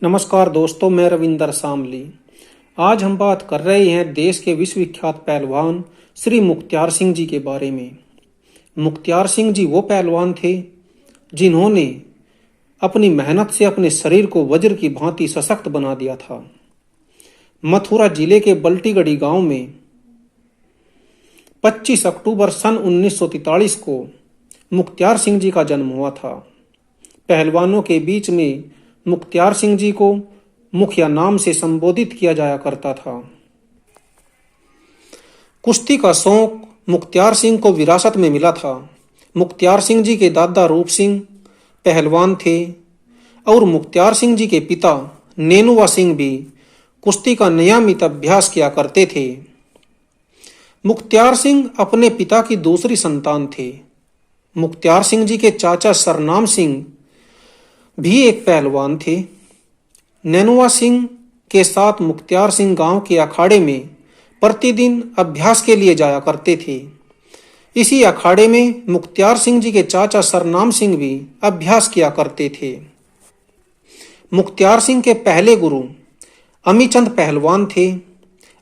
नमस्कार दोस्तों, मैं रविंदर सामली। आज हम बात कर रहे हैं देश के विश्वविख्यात पहलवान श्री मुख्तियार सिंह जी के बारे में। मुख्तियार सिंह जी वो पहलवान थे जिन्होंने अपनी मेहनत से अपने शरीर को वज्र की भांति सशक्त बना दिया था। मथुरा जिले के बल्टीगढ़ी गांव में 25 अक्टूबर सन 1943 को मुख्तियार सिंह जी का जन्म हुआ था। पहलवानों के बीच में मुख्तियार सिंह जी को मुखिया नाम से संबोधित किया जाया करता था। कुश्ती का शौक मुख्तियार सिंह को विरासत में मिला था। मुख्तियार सिंह जी के दादा रूप सिंह पहलवान थे और मुख्तियार सिंह जी के पिता नेनुआ सिंह भी कुश्ती का नियमित अभ्यास किया करते थे। मुख्तियार सिंह अपने पिता की दूसरी संतान थे। मुख्तियार सिंह जी के चाचा सरनाम सिंह भी एक पहलवान थे। नेनुआ सिंह के साथ मुख्तियार सिंह गांव के अखाड़े में प्रतिदिन अभ्यास के लिए जाया करते थे। इसी अखाड़े में मुख्तियार सिंह जी के चाचा सरनाम सिंह भी अभ्यास किया करते थे। मुख्तियार सिंह के पहले गुरु अमीचंद पहलवान थे।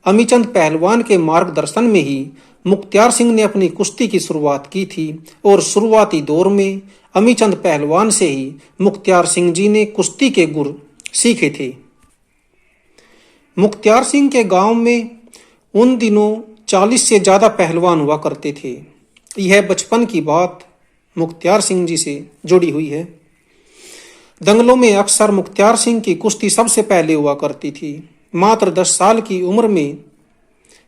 अमीचंद पहलवान के मार्गदर्शन में ही मुख्तियार सिंह ने अपनी कुश्ती की शुरुआत की थी और शुरुआती दौर में अमीचंद पहलवान से ही मुख्तियार सिंह जी ने कुश्ती के गुर सीखे थे। मुख्तियार सिंह के गांव में उन दिनों 40 से ज्यादा पहलवान हुआ करते थे। यह बचपन की बात मुख्तियार सिंह जी से जुड़ी हुई है। दंगलों में अक्सर मुख्तियार सिंह की कुश्ती सबसे पहले हुआ करती थी। मात्र 10 साल की उम्र में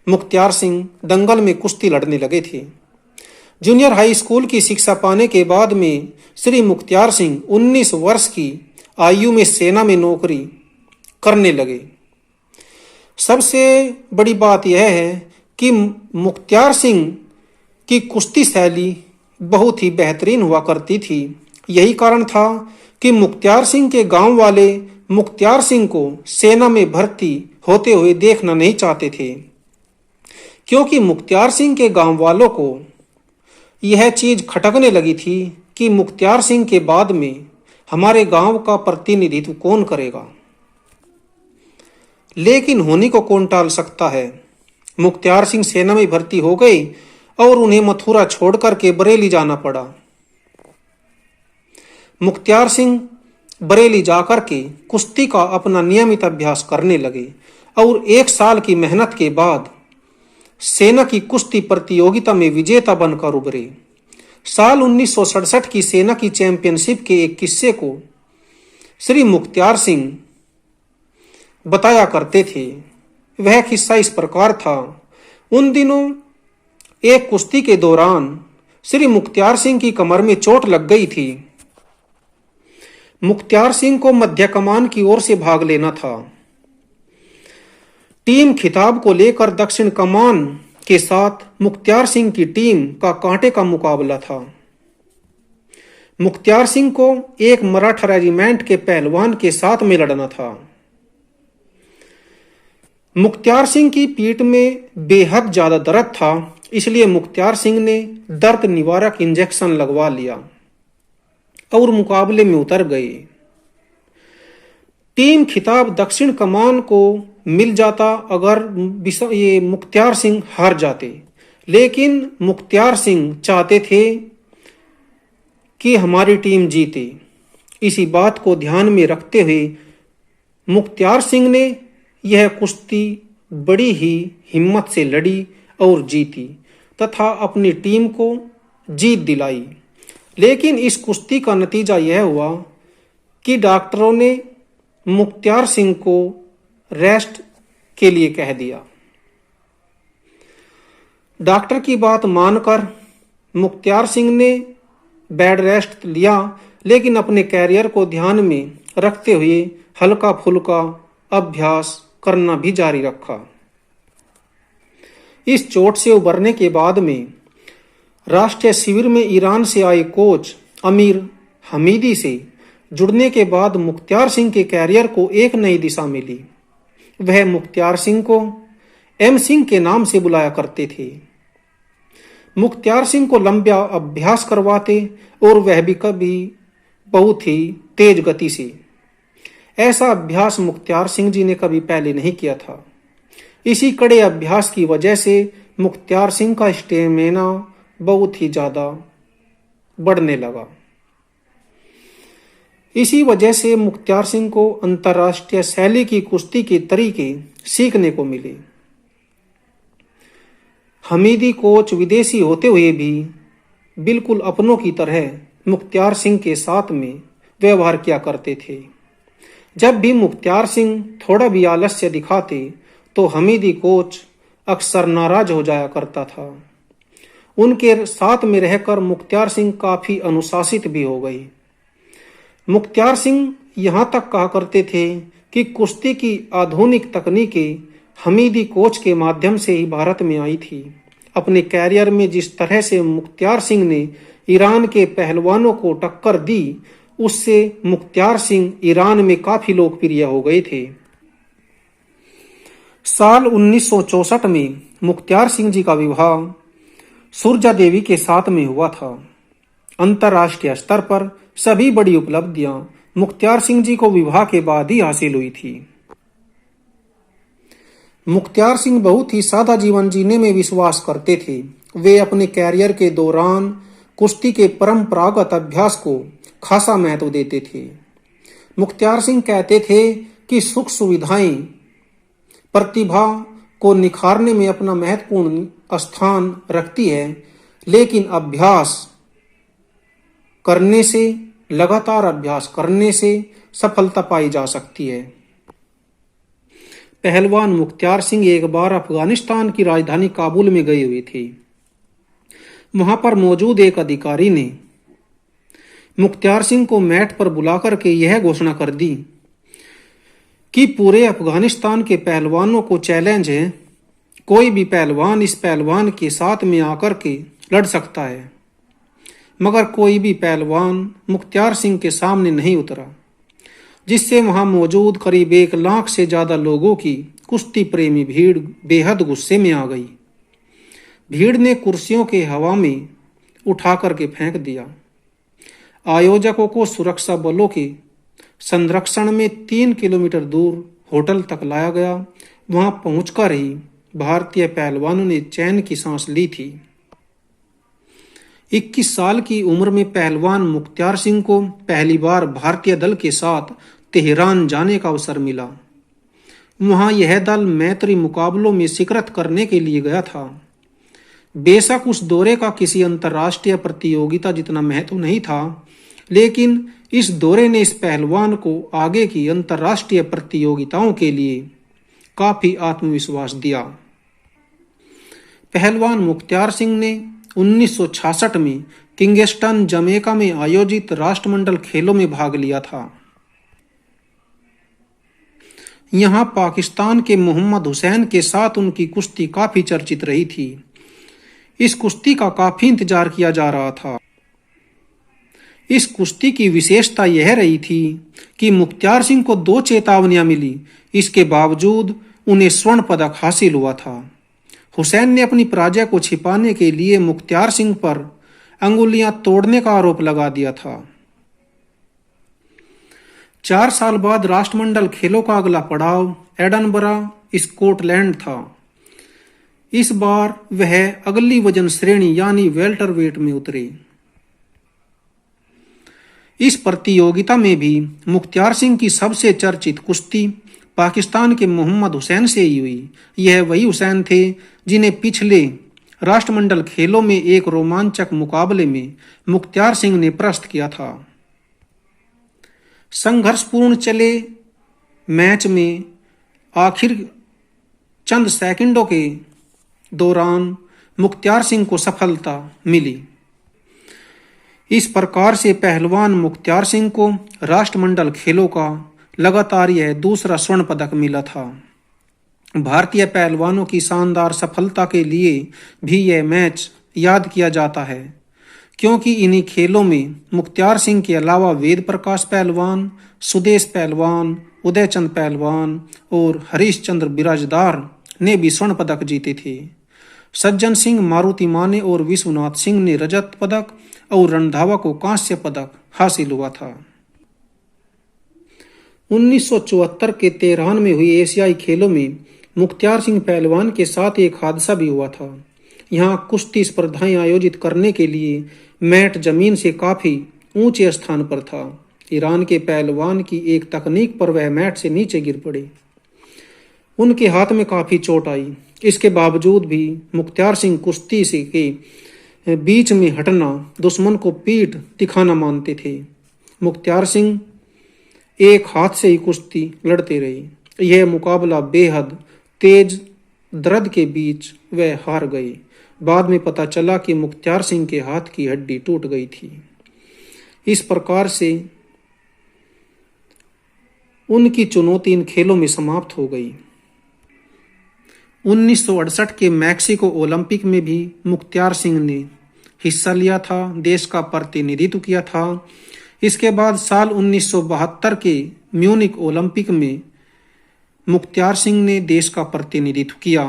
मुख्तियार सिंह दंगल में कुश्ती लड़ने लगे थे। जूनियर हाई स्कूल की शिक्षा पाने के बाद में श्री मुख्तियार सिंह 19 वर्ष की आयु में सेना में नौकरी करने लगे। सबसे बड़ी बात यह है कि मुख्तियार सिंह की कुश्ती शैली बहुत ही बेहतरीन हुआ करती थी। यही कारण था कि मुख्तियार सिंह के गांव वाले मुख्तियार सिंह को सेना में भर्ती होते हुए देखना नहीं चाहते थे, क्योंकि मुख्तियार सिंह के गांव वालों को यह चीज खटकने लगी थी कि मुख्तियार सिंह के बाद में हमारे गांव का प्रतिनिधित्व कौन करेगा। लेकिन होनी को कौन टाल सकता है। मुख्तियार सिंह सेना में भर्ती हो गए और उन्हें मथुरा छोड़कर के बरेली जाना पड़ा। मुख्तियार सिंह बरेली जाकर के कुश्ती का अपना नियमित अभ्यास करने लगे और 1 साल की मेहनत के बाद सेना की कुश्ती प्रतियोगिता में विजेता बनकर उभरे। साल 1967 की सेना की चैंपियनशिप के एक किस्से को श्री मुख्तियार सिंह बताया करते थे। वह किस्सा इस प्रकार था। उन दिनों एक कुश्ती के दौरान श्री मुख्तियार सिंह की कमर में चोट लग गई थी। मुख्तियार सिंह को मध्य कमान की ओर से भाग लेना था। टीम खिताब को लेकर दक्षिण कमान के साथ मुख्तियार सिंह की टीम का कांटे का मुकाबला था। मुख्तियार सिंह को एक मराठा रेजिमेंट के पहलवान के साथ में लड़ना था। मुख्तियार सिंह की पीठ में बेहद ज्यादा दर्द था, इसलिए मुख्तियार सिंह ने दर्द निवारक इंजेक्शन लगवा लिया और मुकाबले में उतर गए। टीम खिताब दक्षिण कमान को मिल जाता अगर ये मुख्तियार सिंह हार जाते, लेकिन मुख्तियार सिंह चाहते थे कि हमारी टीम जीते। इसी बात को ध्यान में रखते हुए मुख्तियार सिंह ने यह कुश्ती बड़ी ही हिम्मत से लड़ी और जीती तथा अपनी टीम को जीत दिलाई। लेकिन इस कुश्ती का नतीजा यह हुआ कि डॉक्टरों ने मुख्तियार सिंह को रेस्ट के लिए कह दिया। डॉक्टर की बात मानकर मुख्तियार सिंह ने बेड रेस्ट लिया, लेकिन अपने कैरियर को ध्यान में रखते हुए हल्का फुल्का अभ्यास करना भी जारी रखा। इस चोट से उबरने के बाद में राष्ट्रीय शिविर में ईरान से आए कोच अमीर हमीदी से जुड़ने के बाद मुख्तियार सिंह के कैरियर को एक नई दिशा मिली। वह मुख्तियार सिंह को एम सिंह के नाम से बुलाया करते थे। मुख्तियार सिंह को लंबा अभ्यास करवाते और वह भी कभी बहुत ही तेज गति से। ऐसा अभ्यास मुख्तियार सिंह जी ने कभी पहले नहीं किया था। इसी कड़े अभ्यास की वजह से मुख्तियार सिंह का स्टेमिना बहुत ही ज्यादा बढ़ने लगा। इसी वजह से मुख्तियार सिंह को अंतर्राष्ट्रीय शैली की कुश्ती के तरीके सीखने को मिले। हमीदी कोच विदेशी होते हुए भी बिल्कुल अपनों की तरह मुख्तियार सिंह के साथ में व्यवहार किया करते थे। जब भी मुख्तियार सिंह थोड़ा भी आलस्य दिखाते तो हमीदी कोच अक्सर नाराज हो जाया करता था। उनके साथ में रहकर मुख्तियार सिंह काफी अनुशासित भी हो गई। मुख्तियार सिंह यहां तक कहा करते थे कि कुश्ती की आधुनिक तकनीकें हमीदी कोच के माध्यम से ही भारत में आई थी। अपने कैरियर में जिस तरह से मुख्तियार सिंह ने ईरान के पहलवानों को टक्कर दी, उससे मुख्तियार सिंह ईरान में काफी लोकप्रिय हो गए थे। साल 1964 में मुख्तियार सिंह जी का विवाह सुरजा देवी के साथ में हुआ था। अंतर्राष्ट्रीय स्तर पर सभी बड़ी उपलब्धियां मुख्तियार सिंह जी को विवाह के बाद ही हासिल हुई थी। मुख्तियार सिंह बहुत ही सादा जीवन जीने में विश्वास करते थे। वे अपने कैरियर के दौरान कुश्ती के परंपरागत अभ्यास को खासा महत्व देते थे। मुख्तियार सिंह कहते थे कि सुख सुविधाएं प्रतिभा को निखारने में अपना महत्वपूर्ण स्थान रखती है, लेकिन लगातार अभ्यास करने से सफलता पाई जा सकती है। पहलवान मुख्तियार सिंह एक बार अफगानिस्तान की राजधानी काबुल में गए हुए थे। वहां पर मौजूद एक अधिकारी ने मुख्तियार सिंह को मैट पर बुलाकर के यह घोषणा कर दी कि पूरे अफगानिस्तान के पहलवानों को चैलेंज है, कोई भी पहलवान इस पहलवान के साथ में आकर के लड़ सकता है। मगर कोई भी पहलवान मुख्तियार सिंह के सामने नहीं उतरा, जिससे वहां मौजूद करीब 1 लाख से ज्यादा लोगों की कुश्ती प्रेमी भीड़ बेहद गुस्से में आ गई। भीड़ ने कुर्सियों के हवा में उठा करके फेंक दिया। आयोजकों को सुरक्षा बलों के संरक्षण में 3 किलोमीटर दूर होटल तक लाया गया। वहां पहुंचकर ही भारतीय पहलवानों ने चैन की सांस ली थी। 21 साल की उम्र में पहलवान मुख्तियार सिंह को पहली बार भारतीय दल के साथ तेहरान जाने का अवसर मिला। वहां यह दल मैत्री मुकाबलों में शिरकत करने के लिए गया था। बेशक उस दौरे का किसी अंतर्राष्ट्रीय प्रतियोगिता जितना महत्व नहीं था, लेकिन इस दौरे ने इस पहलवान को आगे की अंतर्राष्ट्रीय प्रतियोगिताओं के लिए काफी आत्मविश्वास दिया। पहलवान मुख्तियार सिंह ने 1966 में किंगस्टन जमैका में आयोजित राष्ट्रमंडल खेलों में भाग लिया था। यहां पाकिस्तान के मोहम्मद हुसैन के साथ उनकी कुश्ती काफी चर्चित रही थी। इस कुश्ती का काफी इंतजार किया जा रहा था। इस कुश्ती की विशेषता यह रही थी कि मुख्तियार सिंह को 2 चेतावनियां मिली, इसके बावजूद उन्हें स्वर्ण पदक हासिल हुआ था। हुसैन ने अपनी पराजय को छिपाने के लिए मुख्तियार सिंह पर अंगुलियां तोड़ने का आरोप लगा दिया था। 4 साल बाद राष्ट्रमंडल खेलों का अगला पड़ाव एडनबरा, स्कॉटलैंड था। इस बार वह अगली वजन श्रेणी यानी वेल्टरवेट में उतरे। इस प्रतियोगिता में भी मुख्तियार सिंह की सबसे चर्चित कुश्ती पाकिस्तान के मोहम्मद हुसैन से ही हुई। यह वही हुसैन थे जिन्हें पिछले राष्ट्रमंडल खेलों में एक रोमांचक मुकाबले में मुख्तियार सिंह ने परास्त किया था। संघर्षपूर्ण चले मैच में आखिर चंद सेकंडों के दौरान मुख्तियार सिंह को सफलता मिली। इस प्रकार से पहलवान मुख्तियार सिंह को राष्ट्रमंडल खेलों का लगातार यह दूसरा स्वर्ण पदक मिला था। भारतीय पहलवानों की शानदार सफलता के लिए भी यह मैच याद किया जाता है, क्योंकि इन्हीं खेलों में मुख्तियार सिंह के अलावा वेद प्रकाश पहलवान, सुदेश पहलवान, उदयचंद पहलवान और हरीश चंद्र बिराजदार ने भी स्वर्ण पदक जीते थे। सज्जन सिंह, मारुति माने और विश्वनाथ सिंह ने रजत पदक और रणधावा को कांस्य पदक हासिल हुआ था। 1974 के तेहरान में हुई एशियाई खेलों में मुख्तियार सिंह पहलवान के साथ एक हादसा भी हुआ था। यहाँ कुश्ती स्पर्धाएं आयोजित करने के लिए मैट जमीन से काफी ऊंचे स्थान पर था। ईरान के पहलवान की एक तकनीक पर वह मैट से नीचे गिर पड़े। उनके हाथ में काफी चोट आई। इसके बावजूद भी मुख्तियार सिंह कुश्ती से के बीच में हटना, दुश्मन को पीठ दिखाना मानते थे। मुख्तियार सिंह एक हाथ से ही कुश्ती लड़ते रहे। यह मुकाबला बेहद तेज दर्द के बीच वह हार गए। बाद में पता चला कि मुख्तियार सिंह के हाथ की हड्डी टूट गई थी। इस प्रकार से उनकी चुनौती इन खेलों में समाप्त हो गई। 1968 के मैक्सिको ओलंपिक में भी मुख्तियार सिंह ने हिस्सा लिया था, देश का प्रतिनिधित्व किया था। इसके बाद साल 1972 के म्यूनिक ओलंपिक में मुख्तियार सिंह ने देश का प्रतिनिधित्व किया।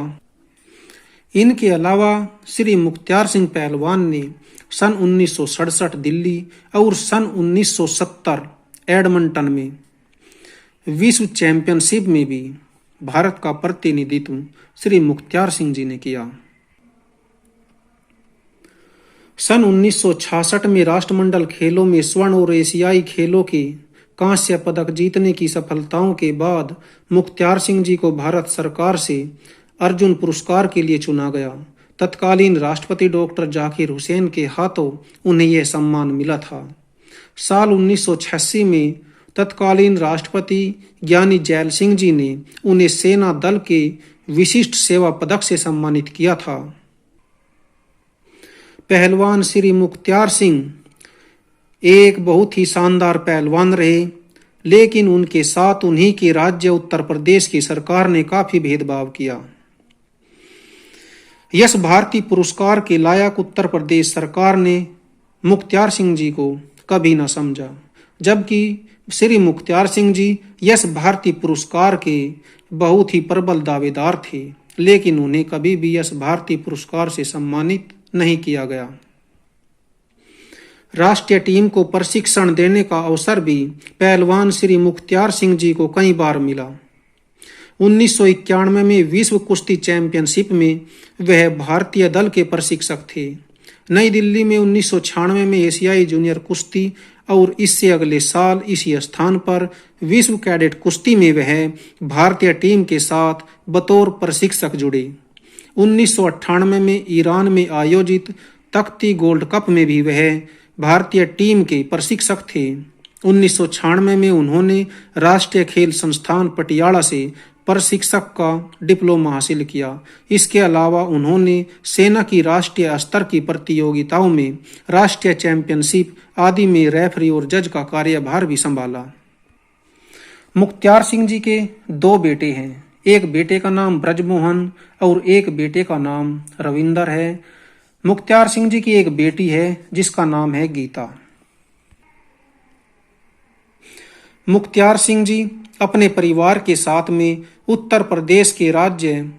इनके अलावा श्री मुख्तियार सिंह पहलवान ने सन 1967 दिल्ली और सन 1970 एडमंटन में विश्व चैंपियनशिप में भी भारत का प्रतिनिधित्व श्री मुख्तियार सिंह जी ने किया। सन 1966 में राष्ट्रमंडल खेलों में स्वर्ण और एशियाई खेलों के कांस्य पदक जीतने की सफलताओं के बाद मुख्तियार सिंह जी को भारत सरकार से अर्जुन पुरस्कार के लिए चुना गया। तत्कालीन राष्ट्रपति डॉक्टर जाकिर हुसैन के हाथों उन्हें यह सम्मान मिला था। साल 1986 में तत्कालीन राष्ट्रपति ज्ञानी जैल सिंह जी ने उन्हें सेना दल के विशिष्ट सेवा पदक से सम्मानित किया था। पहलवान श्री मुख्तियार सिंह एक बहुत ही शानदार पहलवान रहे, लेकिन उनके साथ उन्हीं के राज्य उत्तर प्रदेश की सरकार ने काफी भेदभाव किया। यश भारती पुरस्कार के लायक उत्तर प्रदेश सरकार ने मुख्तियार सिंह जी को कभी न समझा, जबकि श्री मुख्तियार सिंह जी यश भारती पुरस्कार के बहुत ही प्रबल दावेदार थे, लेकिन उन्हें कभी भी यश भारती पुरस्कार से सम्मानित नहीं किया गया। राष्ट्रीय टीम को प्रशिक्षण देने का अवसर भी पहलवान श्री मुख्तियार सिंह जी को कई बार मिला। 1991 में विश्व कुश्ती चैंपियनशिप में वह भारतीय दल के प्रशिक्षक थे। नई दिल्ली में 1996 में एशियाई जूनियर कुश्ती और इससे अगले साल इसी स्थान पर विश्व कैडेट कुश्ती में वह भारतीय टीम के साथ बतौर प्रशिक्षक जुड़े। 1998 में ईरान में आयोजित तख्ती गोल्ड कप में भी वह भारतीय टीम के प्रशिक्षक थे। 1996 में उन्होंने राष्ट्रीय खेल संस्थान पटियाला से प्रशिक्षक का डिप्लोमा हासिल किया। इसके अलावा उन्होंने सेना की राष्ट्रीय स्तर की प्रतियोगिताओं में राष्ट्रीय चैंपियनशिप आदि में रेफरी और जज का कार्यभार भी संभाला। मुख्तियार सिंह जी के दो बेटे हैं। एक बेटे का नाम ब्रजमोहन और एक बेटे का नाम रविंदर है। मुख्तियार सिंह जी की एक बेटी है जिसका नाम है गीता। मुख्तियार सिंह जी अपने परिवार के साथ में उत्तर प्रदेश के राज्य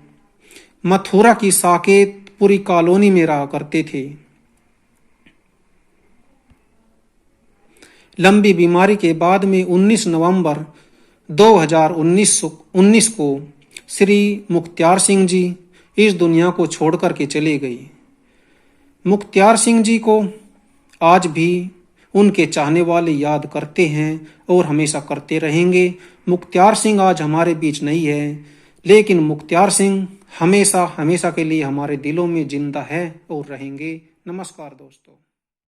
मथुरा की साकेतपुरी कॉलोनी में रहा करते थे। लंबी बीमारी के बाद में 19 नवंबर 2019 को श्री मुख्तियार सिंह जी इस दुनिया को छोड़कर के चले गए। मुख्तियार सिंह जी को आज भी उनके चाहने वाले याद करते हैं और हमेशा करते रहेंगे। मुख्तियार सिंह आज हमारे बीच नहीं है, लेकिन मुख्तियार सिंह हमेशा हमेशा के लिए हमारे दिलों में जिंदा है और रहेंगे। नमस्कार दोस्तों।